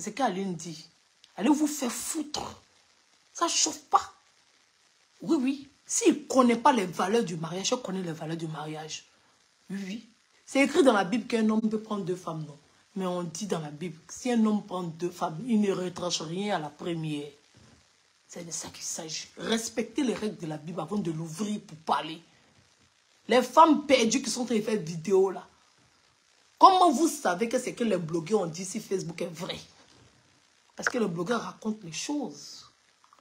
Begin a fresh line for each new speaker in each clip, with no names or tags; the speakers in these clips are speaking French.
C'est ce qu'Aline dit. Allez vous faire foutre. Ça ne chauffe pas. Oui, oui. S'il ne connaît pas les valeurs du mariage, je connais les valeurs du mariage. Oui, oui. C'est écrit dans la Bible qu'un homme peut prendre 2 femmes, non. Mais on dit dans la Bible, si un homme prend 2 femmes, il ne retranche rien à la première. C'est de ça qu'il s'agit. Respectez les règles de la Bible avant de l'ouvrir pour parler. Les femmes perdues qui sont en train de faire vidéo là. Comment vous savez que c'est que les blogueurs ont dit si Facebook est vrai? Parce que les blogueurs racontent les choses.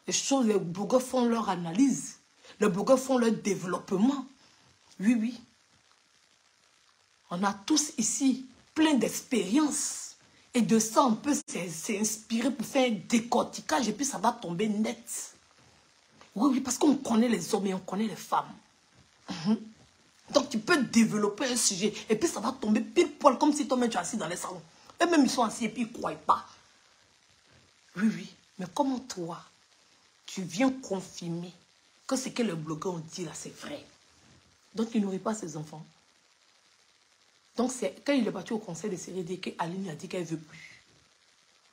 Les blogueurs font leur analyse. Les blogueurs font leur développement. Oui, oui. On a tous ici plein d'expériences. Et de ça, on peut s'inspirer pour faire un décortiquage et puis ça va tomber net. Oui, oui, parce qu'on connaît les hommes et on connaît les femmes. Donc, tu peux développer un sujet et puis ça va tomber pile poil comme si toi-même tu es assis dans les salons. Eux-mêmes, ils sont assis et puis ils ne croient pas. Oui, oui. Mais comment toi, tu viens confirmer que ce que les blogueurs ont dit là, c'est vrai? Donc, il nourrit pas ses enfants. Donc, c'est quand il est parti au conseil de Sérédi qu'Aline a dit qu'elle ne veut plus.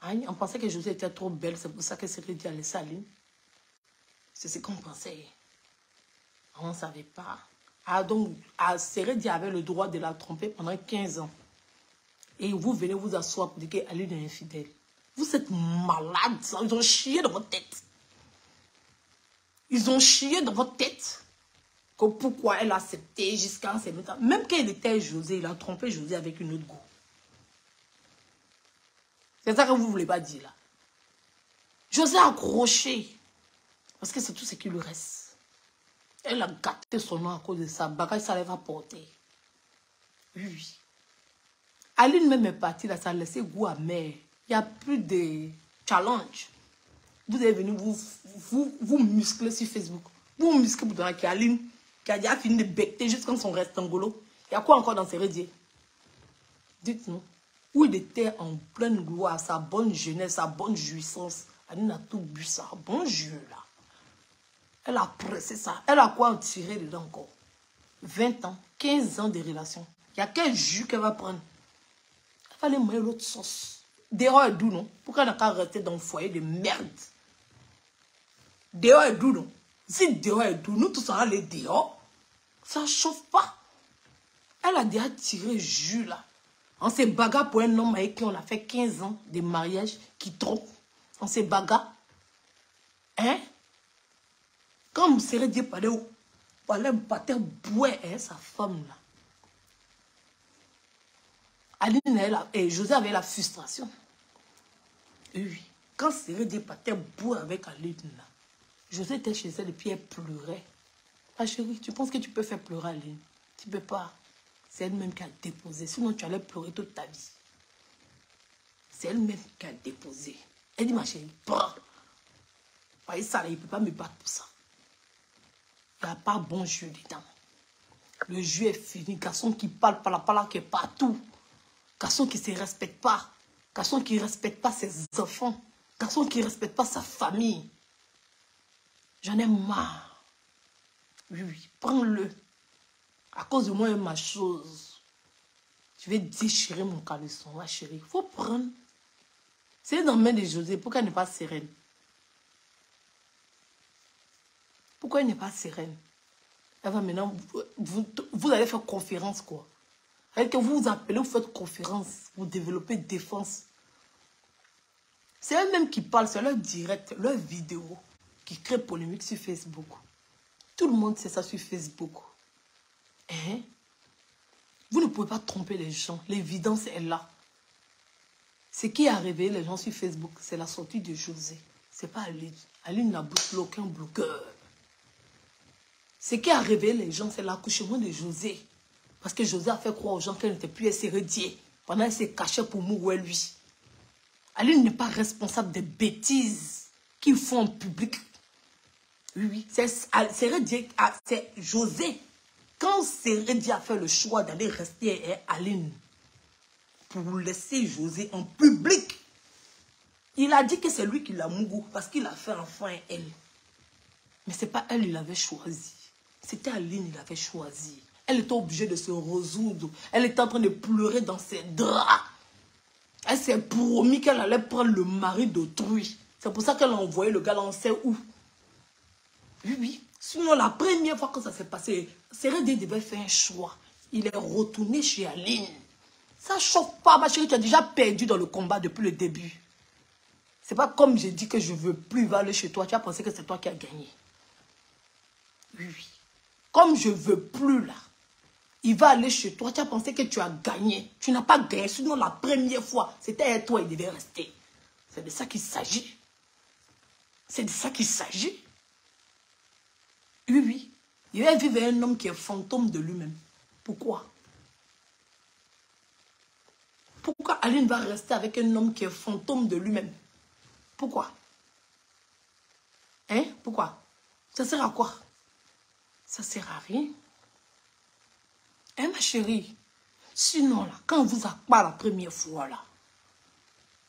Hein? On pensait que José était trop belle, c'est pour ça que Sérédi a laissé Aline. C'est ce qu'on pensait. On ne savait pas. Ah, donc, Sérédi avait le droit de la tromper pendant 15 ans. Et vous venez vous asseoir pour dire qu'Aline est infidèle. Vous êtes malade. Ils ont chié dans votre tête. Ils ont chié dans votre tête. Que pourquoi elle a accepté jusqu'à un certain temps. Même quand il était José, il a trompé José avec une autre go. C'est ça que vous ne voulez pas dire là. José a accroché. Parce que c'est tout ce qui lui reste. Elle a gâté son nom à cause de ça. Bagage, ça va porter. Oui. Aline même est partie là, ça a laissé goût amer. Il n'y a plus de challenge. Vous êtes venu vous muscler sur Facebook. Vous musclez pour donner à Aline, qui a déjà fini de becter jusqu'à son rectangolo. Il y a quoi encore dans ses rediers? Dites-nous. Où il était en pleine gloire, sa bonne jeunesse, sa bonne jouissance. Aline a tout bu ça. Bon Dieu là. Elle a pressé ça. Elle a quoi en tirer dedans encore? 20 ans, 15 ans de relation. Il y a quel jus qu'elle va prendre? Elle va aller manger l'autre sauce. Dehors est doux, non? Pourquoi elle n'a qu'à rester dans le foyer de merde? Dehors est doux, non? Si dehors est doux, nous tous on aller dehors. Ça ne chauffe pas. Elle a déjà tiré jus là. On s'est bagarre pour un homme avec qui on a fait 15 ans de mariage qui trompe. On s'est bagarre. Hein? Quand vous serez dit par le bâtard bouet, hein, sa femme là. Aline et José avait la frustration. Oui. Quand serez dit par terre bouet avec Aline là. José était chez elle et puis elle pleurait. Ah chérie, tu penses que tu peux faire pleurer Aline? Tu ne peux pas. C'est elle-même qui a déposé. Sinon, tu allais pleurer toute ta vie. C'est elle-même qui a déposé. Elle dit, ma chérie, voyez ça, là, il ne peut pas me battre pour ça. Il n'y a pas bon jeu dedans. Le jeu est fini. Garçon qui parle par la parole qui est partout. Garçon qui ne se respecte pas. Garçon qui ne respecte pas ses enfants. Garçon qui ne respecte pas sa famille. J'en ai marre. Oui, oui, prends-le. À cause de moi et ma chose, je vais déchirer mon caleçon. Ma chérie, il faut prendre. C'est dans la main de José. Pourquoi elle n'est pas sereine? Pourquoi elle n'est pas sereine? Elle va maintenant, vous allez faire conférence, quoi. C'est que vous vous appelez, vous faites conférence, vous développez défense. C'est elles-mêmes qui parlent, c'est leur direct, leur vidéo qui crée polémique sur Facebook. Tout le monde sait ça sur Facebook. Hein? Vous ne pouvez pas tromper les gens. L'évidence est là. Ce qui a réveillé les gens sur Facebook, c'est la sortie de José. C'est pas Aline. Aline n'a bloqué aucun bloqueur. Ce qui a réveillé les gens, c'est l'accouchement de José. Parce que José a fait croire aux gens qu'elle n'était plus héritière. Pendant qu'elle s'est cachée pour mourir lui. Aline n'est pas responsable des bêtises qu'ils font en public. Oui, c'est José. Quand Sérédi a fait le choix d'aller rester à Aline pour laisser José en public, il a dit que c'est lui qui l'a mougou parce qu'il a fait enfant à elle. Mais ce n'est pas elle, il avait choisi. C'était Aline, il avait choisi. Elle était obligée de se résoudre. Elle était en train de pleurer dans ses draps. Elle s'est promis qu'elle allait prendre le mari d'autrui. C'est pour ça qu'elle a envoyé le gars là, on sait où. Oui, oui. Sinon, la première fois que ça s'est passé, Sérédé devait faire un choix. Il est retourné chez Aline. Ça chauffe pas, ma chérie, tu as déjà perdu dans le combat depuis le début. C'est pas comme j'ai dit que je veux plus aller chez toi. Tu as pensé que c'est toi qui as gagné. Oui, oui. Comme je veux plus là, il va aller chez toi. Tu as pensé que tu as gagné. Tu n'as pas gagné. Sinon, la première fois, c'était toi, il devait rester. C'est de ça qu'il s'agit. C'est de ça qu'il s'agit. Oui, oui. Il va vivre avec un homme qui est fantôme de lui-même. Pourquoi? Pourquoi Aline va rester avec un homme qui est fantôme de lui-même? Pourquoi? Hein? Pourquoi? Ça sert à quoi? Ça sert à rien. Hein, ma chérie? Sinon, là, quand on vous a pas la première fois, là,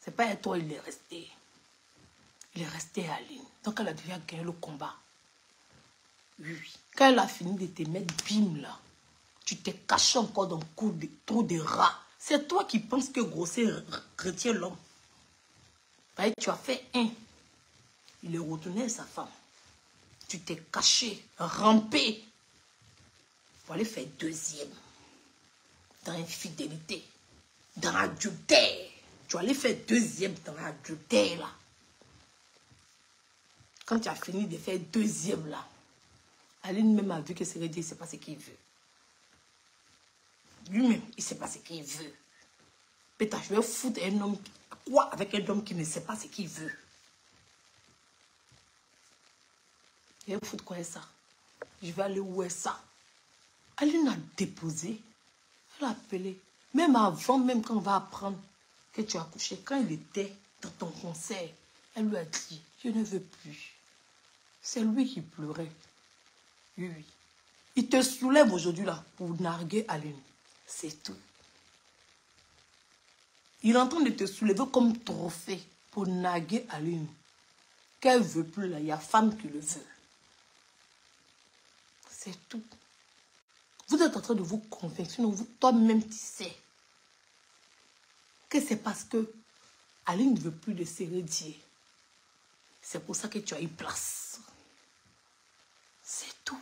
c'est pas à toi, il est resté. Il est resté à Aline. Donc, elle a déjà gagné le combat. Oui, oui. Quand elle a fini de te mettre bim, là, tu t'es caché encore dans le trou de rats. C'est toi qui penses que grosser retient l'homme. Tu as fait un. Il est retourné à sa femme. Tu t'es caché, rampé. Pour aller faire deuxième. Dans l'infidélité. Dans l'adultère. Tu vas aller faire deuxième dans l'adultère, là. Quand tu as fini de faire deuxième, là, Aline même a vu que c'est Sérédé, il ne sait pas ce qu'il veut. Lui-même, il ne sait pas ce qu'il veut. Pétain, je vais foutre un homme. Quoi avec un homme qui ne sait pas ce qu'il veut? Je vais foutre quoi est ça? Je vais aller où est ça? Aline a déposé. Elle a appelé. Même avant, même quand on va apprendre que tu as accouché, quand il était dans ton concert, elle lui a dit, je ne veux plus. C'est lui qui pleurait. Oui, oui. Il te soulève aujourd'hui là pour narguer Aline. C'est tout. Il est en train de te soulever comme trophée pour narguer Aline. Qu'elle ne veut plus là, il y a femme qui le veut. C'est tout. Vous êtes en train de vous convaincre, sinon toi-même tu sais que c'est parce que Aline ne veut plus de Sérédier. C'est pour ça que tu as une place. C'est tout.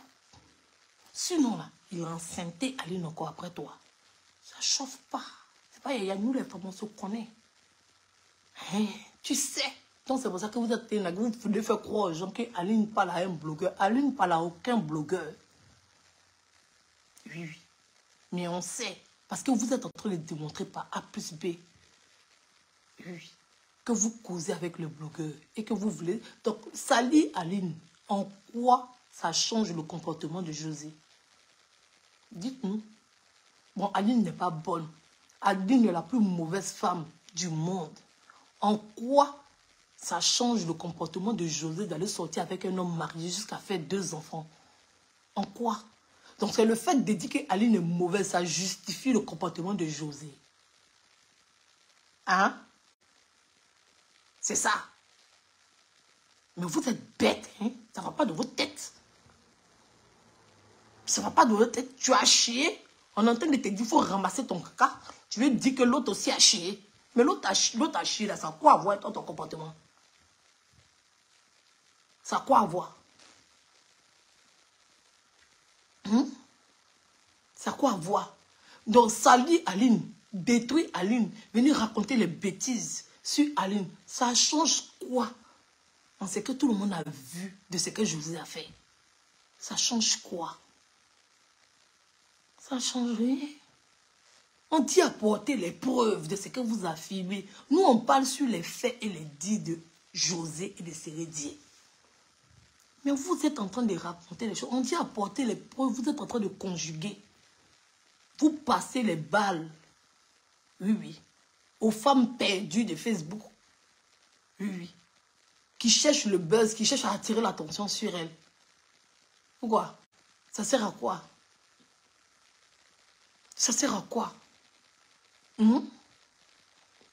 Sinon là, il a enceinté Aline encore après toi. Ça chauffe pas. C'est pas, il y a nous les femmes, on se connaît. Hein? Tu sais. Donc c'est pour ça que vous êtes là, vous voulez faire croire aux gens qu'Aline parle à un blogueur. Aline parle à aucun blogueur. Oui, oui. Mais on sait. Parce que vous êtes en train de démontrer par A plus B. Oui. Que vous causez avec le blogueur. Et que vous voulez. Donc, salir Aline. En quoi ça change le comportement de José? Dites-nous. Bon, Aline n'est pas bonne. Aline est la plus mauvaise femme du monde. En quoi ça change le comportement de José d'aller sortir avec un homme marié jusqu'à faire 2 enfants? En quoi? Donc c'est le fait de dire qu'Aline est mauvaise, ça justifie le comportement de José. Hein? C'est ça. Mais vous êtes bêtes, hein? Ça ne va pas de votre tête. Ça ne va pas de votre tête. Tu as chié. On est en train de te dire qu'il faut ramasser ton caca. Tu veux dire que l'autre aussi a chié. Mais l'autre a chié, là, ça a quoi à voir avec ton comportement? Ça a quoi à voir? Ça a quoi à voir? Donc, salir Aline, détruire Aline, venir raconter les bêtises sur Aline, ça change quoi? En ce que tout le monde a vu de ce que je vous ai fait. Ça change quoi? Ça change rien. On dit apporter les preuves de ce que vous affirmez. Nous, on parle sur les faits et les dits de José et de Sérédier. Mais vous êtes en train de raconter les choses. On dit apporter les preuves. Vous êtes en train de conjuguer. Vous passez les balles. Oui, oui. Aux femmes perdues de Facebook. Oui, oui. Qui cherchent le buzz, qui cherchent à attirer l'attention sur elles. Pourquoi? Ça sert à quoi? Ça sert à quoi?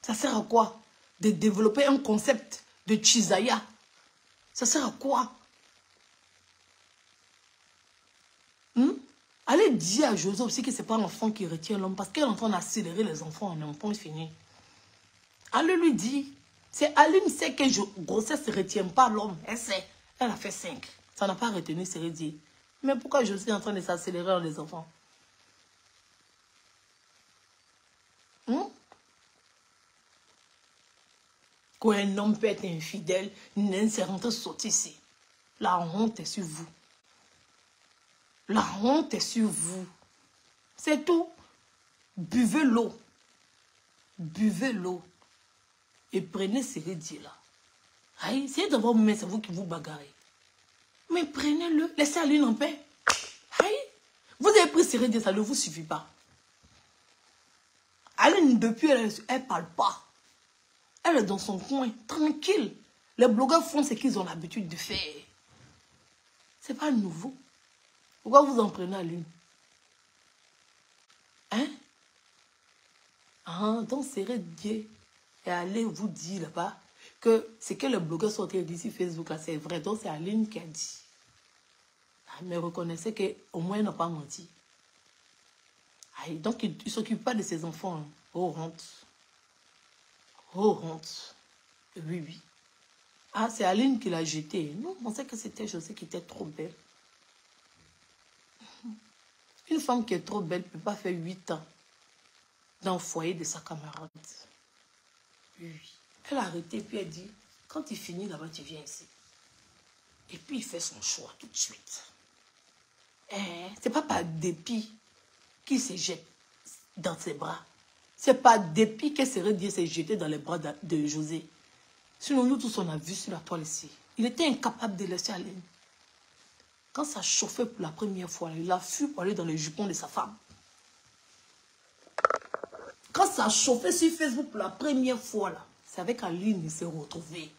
Ça sert à quoi? De développer un concept de Chisaya. Ça sert à quoi? Allez dire à José aussi que ce n'est pas l'enfant qui retient l'homme. Parce qu'elle est en train d'accélérer les enfants en enfants finis. Allez lui dire. C'est Aline sait que grossesse ne retient pas l'homme. Elle sait. Elle a fait 5. Ça n'a pas retenu, c'est dit. Mais pourquoi je suis en train de s'accélérer dans les enfants? Quand un homme peut être infidèle, une s'est rentrée sortie ici. La honte est sur vous. La honte est sur vous. C'est tout. Buvez l'eau. Buvez l'eau. Et prenez ce rédit-là. Aïe, c'est d'abord, mais c'est vous qui vous bagarrez. Mais prenez-le. Laissez Aline en paix. Aïe. Vous avez pris ce rédit, ça ne vous suffit pas. Aline, depuis, elle ne parle pas. Elle est dans son coin, tranquille. Les blogueurs font ce qu'ils ont l'habitude de faire. Ce n'est pas nouveau. Pourquoi vous en prenez à l'une? Hein? Ah, donc serrez Dieu et allez vous dire là-bas que ce que les blogueurs sont d'ici Facebook, là, c'est vrai. Donc c'est Aline qui a dit. Ah, mais reconnaissez qu'au moins, il n'a pas menti. Ah, donc il ne s'occupe pas de ses enfants. Hein. Oh, honte. Oh, honte. Oui, oui. Ah, c'est Aline qui l'a jeté. Non, on sait que c'était José qui était trop belle. Une femme qui est trop belle ne peut pas faire 8 ans dans le foyer de sa camarade. Oui, oui. Elle a arrêté et puis elle dit, quand il finit là-bas, tu viens ici. Et puis il fait son choix tout de suite. C'est pas par dépit qu'il se jette dans ses bras. C'est pas dépit que Sérédier s'est jeté dans les bras de José. Sinon, nous tous, on a vu sur la toile ici. Il était incapable de laisser aller. Quand ça chauffait pour la première fois, il a fui pour aller dans les jupons de sa femme. Quand ça chauffait sur Facebook pour la première fois, là, c'est avec Aline qu'il s'est retrouvé.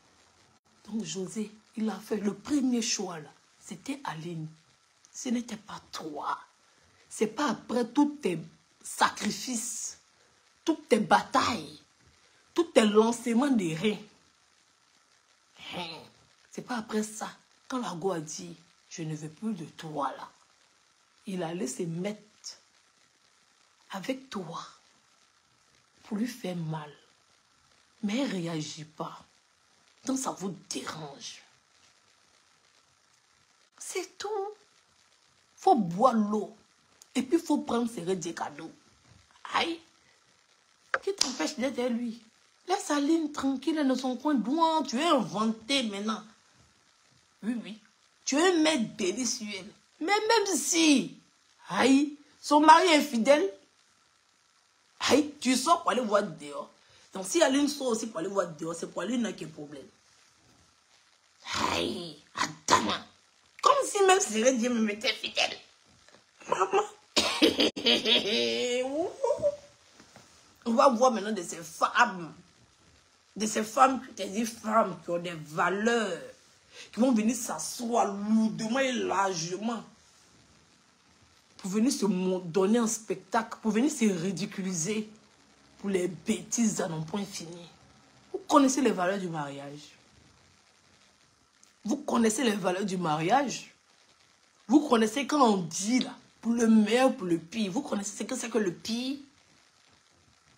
Donc José, il a fait le premier choix, là. C'était Aline. Ce n'était pas toi. C'est pas après tous tes sacrifices, toutes tes batailles, tous tes lancements de reins. C'est pas après ça. Quand la go a dit, je ne veux plus de toi là. Il allait se mettre avec toi pour lui faire mal. Mais elle ne réagit pas. Donc ça vous dérange. C'est tout. Il faut boire l'eau. Et puis il faut prendre ses des cadeaux. Aïe. Qui t'empêche d'être lui? Laisse Aline tranquille dans son coin. Douan, tu es inventé maintenant. Oui, oui. Tu es un mec délicieux. Mais même si, aïe, son mari est fidèle, aïe, tu sors pour aller voir dehors. Donc si Aline sort aussi pour aller voir dehors, c'est pour Aline qui a problème. Aïe, attends. Comme si même si Dieu me mettait fidèle. Maman. On va voir maintenant de ces femmes. De ces femmes, je te dis femmes qui ont des valeurs. Qui vont venir s'asseoir lourdement et largement. Pour venir se donner un spectacle. Pour venir se ridiculiser. Pour les bêtises à non point fini. Vous connaissez les valeurs du mariage. Vous connaissez les valeurs du mariage. Vous connaissez quand on dit là. Pour le meilleur, pour le pire. Vous connaissez ce que c'est que le pire.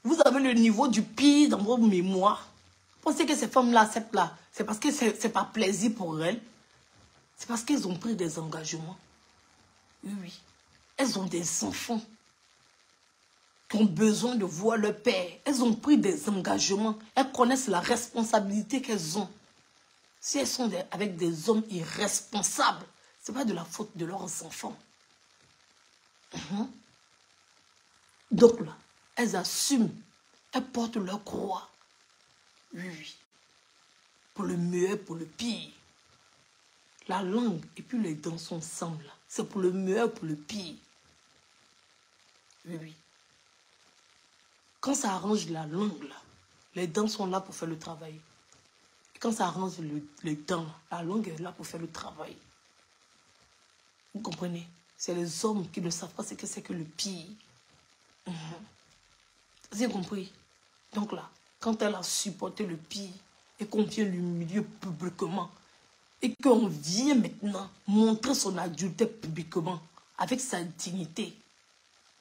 Vous avez le niveau du pire dans vos mémoires. Vous pensez que ces femmes-là acceptent là. C'est parce que c'est pas plaisir pour elles. C'est parce qu'elles ont pris des engagements. Oui, oui. Elles ont des enfants qui ont besoin de voir leur père. Elles ont pris des engagements. Elles connaissent la responsabilité qu'elles ont. Si elles sont avec des hommes irresponsables, ce n'est pas de la faute de leurs enfants. Donc là, elles assument. Elles portent leur croix. Oui, oui. Pour le meilleur, pour le pire. La langue et puis les dents sont ensemble. C'est pour le meilleur, pour le pire. Oui, oui. Quand ça arrange la langue, là, les dents sont là pour faire le travail. Et quand ça arrange les dents, la langue est là pour faire le travail. Vous comprenez? C'est les hommes qui ne savent pas ce que c'est que le pire. Vous avez compris? Donc là, quand elle a supporté le pire et qu'on vient l'humilier publiquement et qu'on vient maintenant montrer son adultère publiquement avec sa dignité,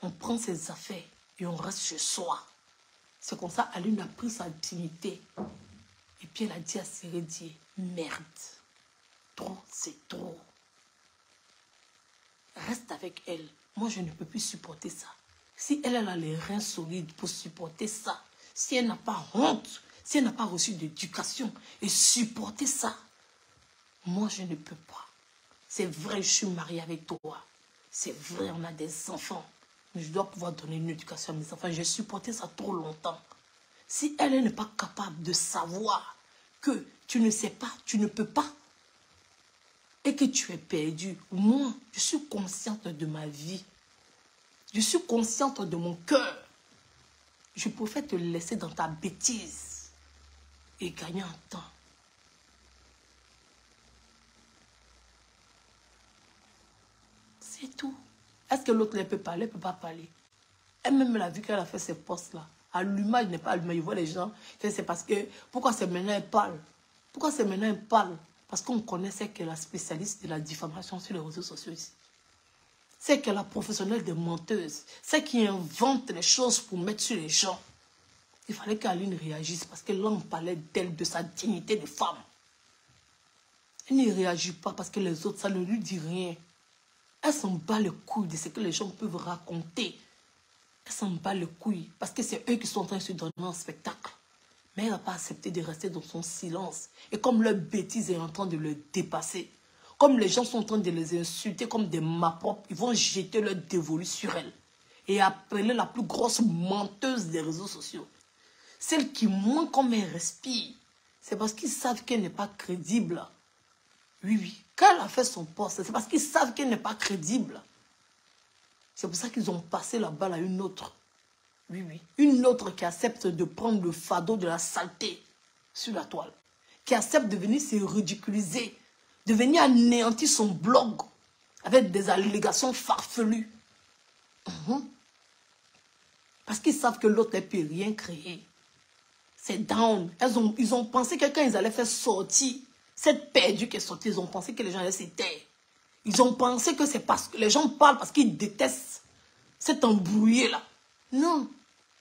on prend ses affaires et on reste chez soi. C'est comme ça, Aline a pris sa dignité. Et puis elle a dit à Sérédier, merde, trop, c'est trop. Reste avec elle. Moi, je ne peux plus supporter ça. Si elle a les reins solides pour supporter ça, si elle n'a pas honte, si elle n'a pas reçu d'éducation et supporter ça, moi, je ne peux pas. C'est vrai, je suis mariée avec toi. C'est vrai, on a des enfants. Mais je dois pouvoir donner une éducation à mes enfants. J'ai supporté ça trop longtemps. Si elle n'est pas capable de savoir que tu ne sais pas, tu ne peux pas, et que tu es perdu, moi, je suis consciente de ma vie. Je suis consciente de mon cœur. Je préfère te laisser dans ta bêtise et gagner un temps. C'est tout. Est-ce que l'autre ne peut parler? Elle ne peut pas parler. Elle-même, elle a vu qu'elle a fait ces postes-là. Allumage n'est pas allumage. Je vois les gens. C'est parce que... Pourquoi c'est maintenant elle parle? Pourquoi c'est maintenant elle parle? Parce qu'on connaissait qu'elle est la spécialiste de la diffamation sur les réseaux sociaux ici. C'est qu'elle est la professionnelle des menteuses. C'est qui invente les choses pour mettre sur les gens. Il fallait qu'Aline réagisse parce que là, on parlait d'elle, de sa dignité de femme. Elle ne réagit pas parce que les autres, ça ne lui dit rien. Elle s'en bat les couilles de ce que les gens peuvent raconter. Elle s'en bat les couilles parce que c'est eux qui sont en train de se donner un spectacle. Mais elle n'a pas accepté de rester dans son silence. Et comme leur bêtise est en train de le dépasser, comme les gens sont en train de les insulter comme des mapropres, ils vont jeter leur dévolu sur elle. Et appeler la plus grosse menteuse des réseaux sociaux. Celle qui ment comme elle respire. C'est parce qu'ils savent qu'elle n'est pas crédible. Oui, oui. Quand elle a fait son poste, c'est parce qu'ils savent qu'elle n'est pas crédible. C'est pour ça qu'ils ont passé la balle à une autre. Oui, oui. Une autre qui accepte de prendre le fardeau de la saleté sur la toile. Qui accepte de venir se ridiculiser. De venir anéantir son blog avec des allégations farfelues. Parce qu'ils savent que l'autre ne peut rien créer. C'est down. Ils ont pensé que quand ils allaient faire sortir cette perdue qui est sortie, ils ont pensé que les gens allaient se taire. Ils ont pensé que c'est parce que les gens parlent parce qu'ils détestent cet embrouillé-là. Non,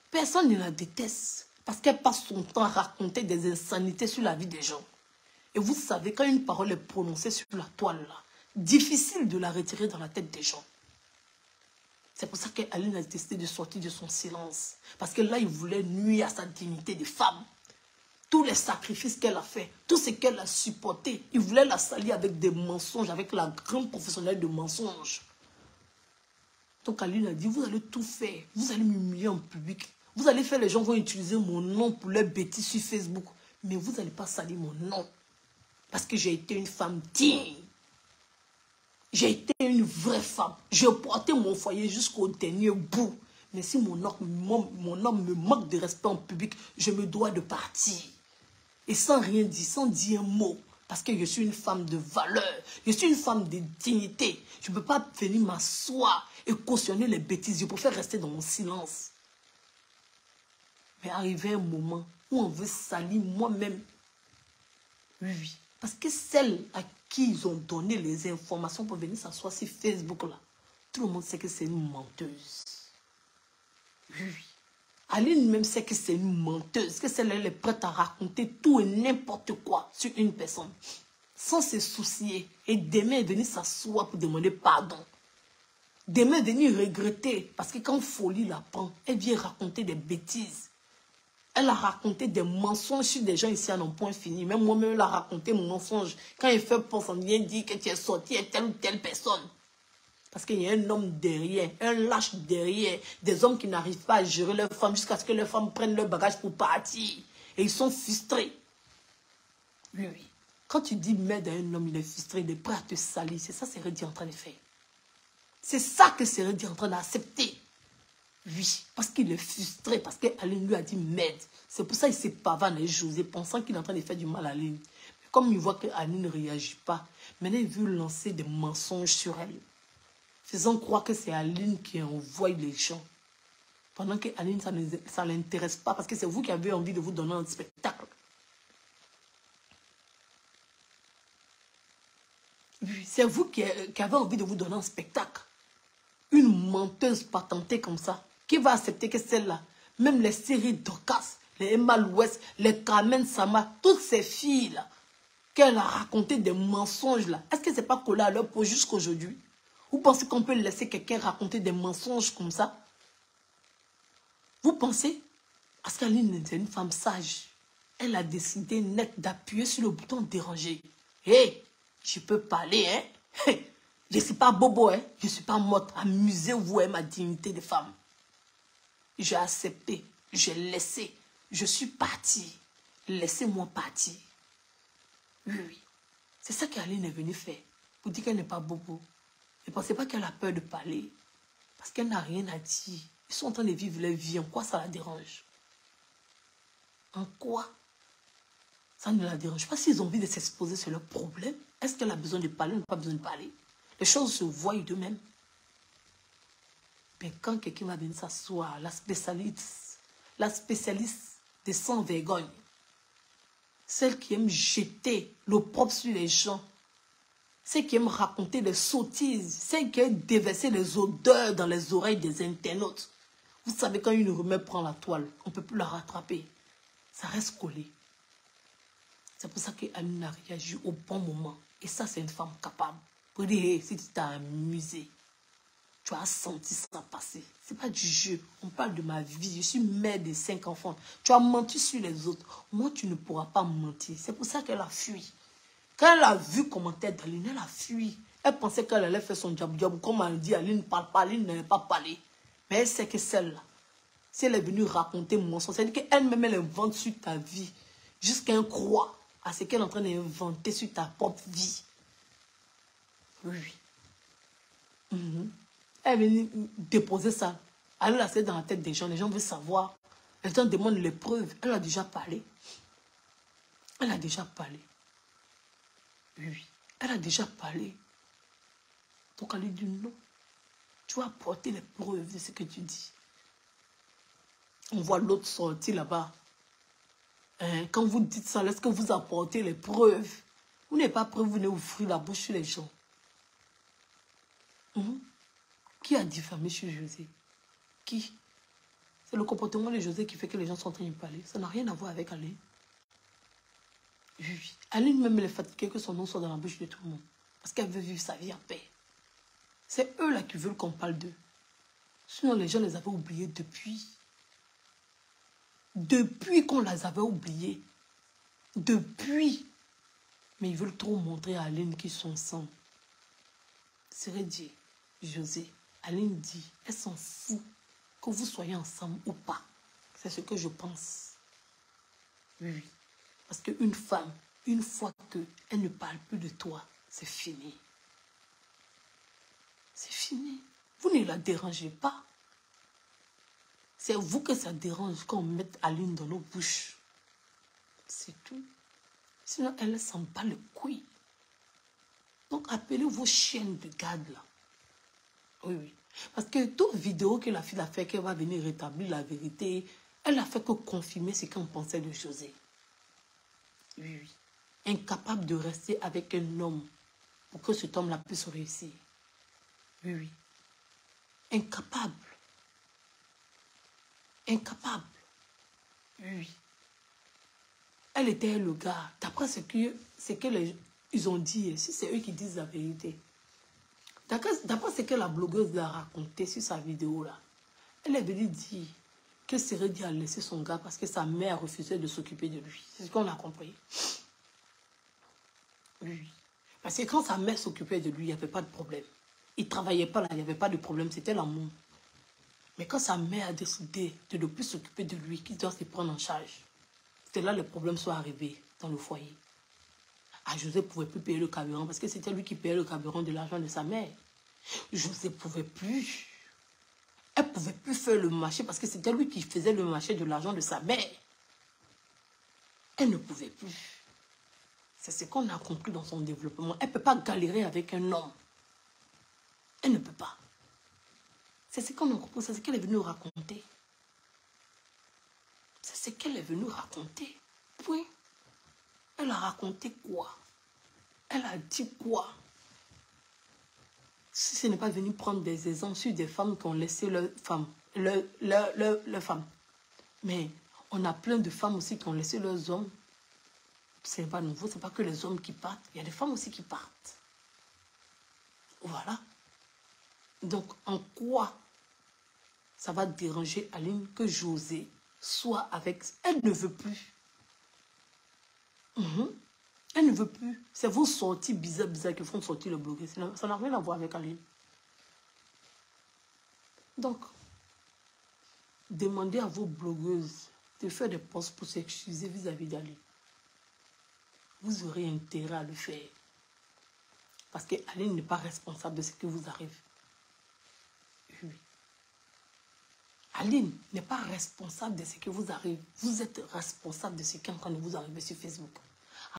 personne ne la déteste. Parce qu'elle passe son temps à raconter des insanités sur la vie des gens. Et vous savez, quand une parole est prononcée sur la toile, là, difficile de la retirer dans la tête des gens. C'est pour ça qu'Aline a décidé de sortir de son silence. Parce que là, il voulait nuire à sa dignité de femme. Tous les sacrifices qu'elle a fait, tout ce qu'elle a supporté, il voulait la salir avec des mensonges, avec la grande professionnelle de mensonges. Donc Aline a dit, vous allez tout faire, vous allez m'humilier en public. Vous allez faire, les gens vont utiliser mon nom pour leur bêtises sur Facebook. Mais vous n'allez pas salir mon nom. Parce que j'ai été une femme digne. J'ai été une vraie femme. J'ai porté mon foyer jusqu'au dernier bout. Mais si mon homme me manque de respect en public, je me dois de partir. Et sans rien dire, sans dire un mot. Parce que je suis une femme de valeur. Je suis une femme de dignité. Je ne peux pas venir m'asseoir et cautionner les bêtises. Je préfère rester dans mon silence. Mais arrivé un moment où on veut salir moi-même. Oui, oui. Parce que celle à qui ils ont donné les informations pour venir s'asseoir sur Facebook là, tout le monde sait que c'est une menteuse. Oui, oui. Aline même sait que c'est une menteuse, que celle-là est prête à raconter tout et n'importe quoi sur une personne, sans se soucier. Et demain, venir s'asseoir pour demander pardon. Demain, venir regretter, parce que quand folie la prend, elle vient raconter des bêtises. Elle a raconté des mensonges sur des gens ici à non point fini. Même moi-même, elle a raconté mon mensonge. Quand il fait pour on vient dire que tu es sorti avec telle ou telle personne. Parce qu'il y a un homme derrière, un lâche derrière, des hommes qui n'arrivent pas à gérer leurs femmes jusqu'à ce que leurs femmes prennent leur bagage pour partir. Et ils sont frustrés. Oui, oui. Quand tu dis merde à un homme, il est frustré, il est prêt à te salir. C'est ça que Sérédi est en train de faire. C'est ça que Sérédi est en train d'accepter. Oui, parce qu'il est frustré, parce qu'Aline lui a dit merde. C'est pour ça qu'il s'est pavane avec José, pensant qu'il est en train de faire du mal à Aline. Mais comme il voit qu'Aline ne réagit pas, maintenant il veut lancer des mensonges sur elle. Faisant croire que c'est Aline qui envoie les gens. Pendant que Aline, ça ne l'intéresse pas, parce que c'est vous qui avez envie de vous donner un spectacle. Oui, c'est vous qui avez envie de vous donner un spectacle. Une menteuse patentée comme ça, qui va accepter que celle-là, Même les séries Dorcas, les Emma Louest, les Carmen Sama, toutes ces filles-là, qu'elle a raconté des mensonges là, est-ce que c'est pas collé à leur peau jusqu'aujourd'hui? Vous pensez qu'on peut laisser quelqu'un raconter des mensonges comme ça? Vous pensez? Parce qu'Aline est une femme sage. Elle a décidé net d'appuyer sur le bouton déranger. Hé, je peux parler, hein? Hey, je ne suis pas bobo, hein? Je ne suis pas morte. Amusez-vous, hein, ma dignité de femme. J'ai accepté, j'ai laissé. Je suis partie. Laissez-moi partir. Oui, oui. C'est ça qu'Aline est venue faire. Pour dire qu'elle n'est pas bobo. Ne pensez pas qu'elle a peur de parler. Parce qu'elle n'a rien à dire. Ils sont en train de vivre leur vie. En quoi ça la dérange? En quoi ça ne la dérange pas? S'ils ont envie de s'exposer sur leurs problèmes, est-ce qu'elle a besoin de parler ou n'a pas besoin de parler? Les choses se voient d'eux-mêmes. Mais quand quelqu'un va venir s'asseoir, la spécialiste des sans-vergogne, celle qui aime jeter l'opprobre sur les gens, celle qui aime raconter des sottises, celle qui aime déverser les odeurs dans les oreilles des internautes. Vous savez, quand une rumeur prend la toile, on ne peut plus la rattraper. Ça reste collé. C'est pour ça qu'Aline a réagi au bon moment. Et ça, c'est une femme capable. Pour dire, hey, si tu t'es amusé, tu as senti ça passer. Ce n'est pas du jeu. On parle de ma vie. Je suis mère de 5 enfants. Tu as menti sur les autres. Moi, tu ne pourras pas mentir. C'est pour ça qu'elle a fui. Quand elle a vu commentaire d'Aline, elle a fui. Elle pensait qu'elle allait faire son job. Comme elle dit, Aline ne parle pas, Aline n'allait pas parler. Mais elle sait que celle-là, si elle est venue raconter mon mensonge, c'est-à-dire qu'elle-même, elle invente sur ta vie. Jusqu'à un croix à ce qu'elle est en train d'inventer sur ta propre vie. Oui. Elle est venue déposer ça. Elle l'a fait dans la tête des gens. Les gens veulent savoir. Les gens demandent les preuves. Elle a déjà parlé. Elle a déjà parlé. Oui. Elle a déjà parlé. Donc elle lui dit non. Tu vas apporter les preuves de ce que tu dis. On voit l'autre sortir là-bas. Quand vous dites ça, est-ce que vous apportez les preuves? Vous n'êtes pas prêt, vous venez ouvrir la bouche sur les gens. Qui a diffamé sur José? Qui? C'est le comportement de José qui fait que les gens sont en train de parler. Ça n'a rien à voir avec Aline. Oui. Aline même elle est fatiguée que son nom soit dans la bouche de tout le monde. Parce qu'elle veut vivre sa vie en paix. C'est eux là qui veulent qu'on parle d'eux. Sinon les gens les avaient oubliés depuis. Depuis qu'on les avait oubliés. Depuis. Mais ils veulent trop montrer à Aline qu'ils sont ensemble. Serait dit, José, Aline dit, elle s'en fout que vous soyez ensemble ou pas. C'est ce que je pense. Oui. Parce qu'une femme, une fois qu'elle ne parle plus de toi, c'est fini. C'est fini. Vous ne la dérangez pas. C'est vous que ça dérange quand on met Aline dans nos bouches. C'est tout. Sinon, elle ne sent pas le couille. Donc, appelez vos chiennes de garde là. Oui, oui. Parce que toute vidéo que la fille a fait, qu'elle va venir rétablir la vérité, elle n'a fait que confirmer ce qu'on pensait de José. Oui, oui. Incapable de rester avec un homme pour que cet homme-là puisse réussir. Oui, oui. Incapable. Incapable. Oui, oui. Elle était le gars. D'après ce qu'ils ont dit, si c'est eux qui disent la vérité. D'après ce que la blogueuse a raconté sur sa vidéo là, elle est venue dire que Seredi a laissé son gars parce que sa mère refusait de s'occuper de lui. C'est ce qu'on a compris. Oui. Parce que quand sa mère s'occupait de lui, il n'y avait pas de problème. Il ne travaillait pas là, il n'y avait pas de problème, c'était l'amour. Mais quand sa mère a décidé de ne plus s'occuper de lui, qu'il doit se prendre en charge, c'est là que les problèmes sont arrivés dans le foyer. Ah, José ne pouvait plus payer le carburant parce que c'était lui qui payait le carburant de l'argent de sa mère. José ne pouvait plus. Elle ne pouvait plus faire le marché parce que c'était lui qui faisait le marché de l'argent de sa mère. Elle ne pouvait plus. C'est ce qu'on a compris dans son développement. Elle ne peut pas galérer avec un homme. Elle ne peut pas. C'est ce qu'on a compris, c'est ce qu'elle est venue raconter. C'est ce qu'elle est venue raconter. Point. Elle a raconté quoi? Elle a dit quoi? Si ce n'est pas venu prendre des exemples sur des femmes qui ont laissé leurs femmes. Mais on a plein de femmes aussi qui ont laissé leurs hommes. Ce n'est pas nouveau, ce n'est pas que les hommes qui partent. Il y a des femmes aussi qui partent. Voilà. Donc, en quoi ça va déranger Aline que José soit avec... Elle ne veut plus. Elle ne veut plus. C'est vos sorties bizarres qui font sortir le blogueur. Ça n'a rien à voir avec Aline. Donc, demandez à vos blogueuses de faire des posts pour s'excuser vis-à-vis d'Aline. Vous aurez intérêt à le faire. Parce qu'Aline n'est pas responsable de ce qui vous arrive. Oui. Aline n'est pas responsable de ce qui vous arrive. Vous êtes responsable de ce qui est en train de vous arriver sur Facebook.